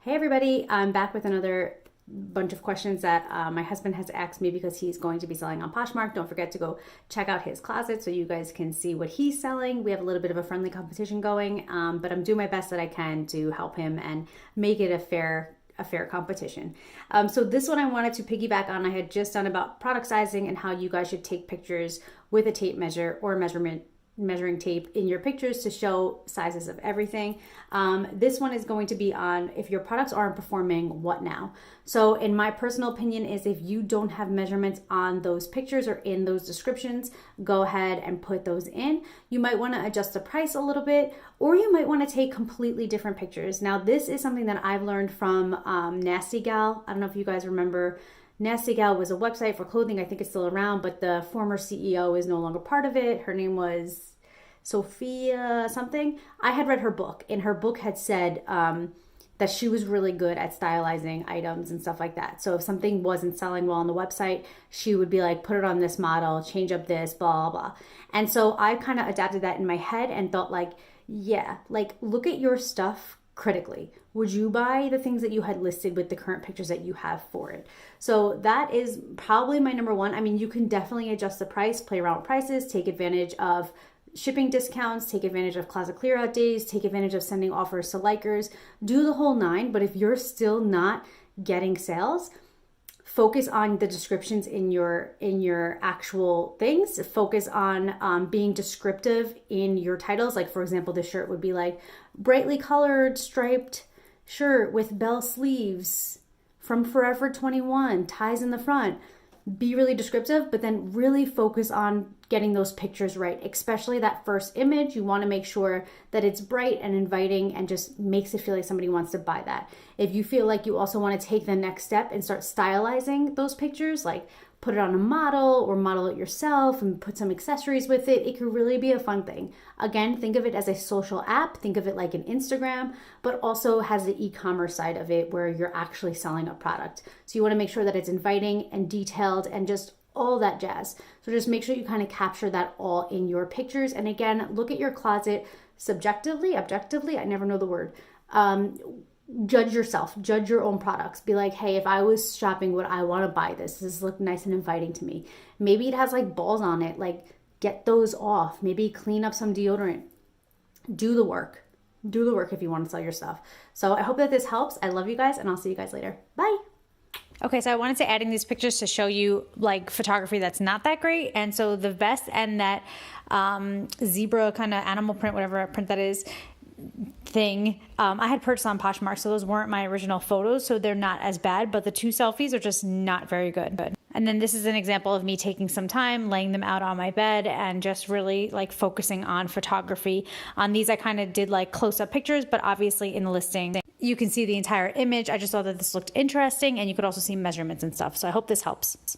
Hey everybody, I'm back with another bunch of questions that my husband has asked me because he's going to be selling on Poshmark. Don't forget to go check out his closet so you guys can see what he's selling. We have a little bit of a friendly competition going, but I'm doing my best that I can to help him and make it a fair competition. So this one I wanted to piggyback on. I had just done about product sizing and how you guys should take pictures with a tape measure or measuring tape in your pictures to show sizes of everything. This one is going to be on if your products aren't performing, what now? So in my personal opinion is if you don't have measurements on those pictures or in those descriptions, go ahead and put those in. You might want to adjust the price a little bit, or you might want to take completely different pictures. Now this is something that I've learned from Nasty Gal. I don't know if you guys remember. Nasty Gal was a website for clothing. I think it's still around, but the former CEO is no longer part of it. Her name was Sophia something. I had read her book, and her book had said that she was really good at stylizing items and stuff like that. So if something wasn't selling well on the website, she would be like, put it on this model, change up this, blah, blah, blah. And so I kind of adapted that in my head and thought like, yeah, like look at your stuff critically. Would you buy the things that you had listed with the current pictures that you have for it? So that is probably my number one. I mean, you can definitely adjust the price, play around with prices, take advantage of shipping discounts, take advantage of closet clear out days, take advantage of sending offers to likers, do the whole nine. But if you're still not getting sales, focus on the descriptions in your actual things. Focus on being descriptive in your titles. Like for example, the shirt would be like brightly colored striped shirt with bell sleeves from Forever 21, ties in the front. Be really descriptive, but then really focus on getting those pictures right, especially that first image. You want to make sure that it's bright and inviting and just makes it feel like somebody wants to buy that. If you feel like you also want to take the next step and start stylizing those pictures, like put it on a model or model it yourself and put some accessories with it, it could really be a fun thing. Again, think of it as a social app. Think of it like an Instagram, but also has the e-commerce side of it where you're actually selling a product. So you want to make sure that it's inviting and detailed and just all that jazz. So just make sure you kind of capture that all in your pictures. And again, look at your closet subjectively, objectively, I never know the word. Judge yourself, judge your own products. Be like, hey, if I was shopping, would I want to buy this? Does this look nice and inviting to me? Maybe it has like balls on it. Like get those off. Maybe clean up some deodorant. Do the work. Do the work if you want to sell your stuff. So I hope that this helps. I love you guys and I'll see you guys later. Bye. Okay, so I wanted to add in these pictures to show you like photography that's not that great. And so the vest and that zebra kind of animal print, whatever print that is, thing I had purchased on Poshmark, so those weren't my original photos, so they're not as bad, but the two selfies are just not very good. And then this is an example of me taking some time, laying them out on my bed and just really like focusing on photography. On these I kind of did like close-up pictures, but obviously in the listing you can see the entire image. I just thought that this looked interesting and you could also see measurements and stuff, so I hope this helps.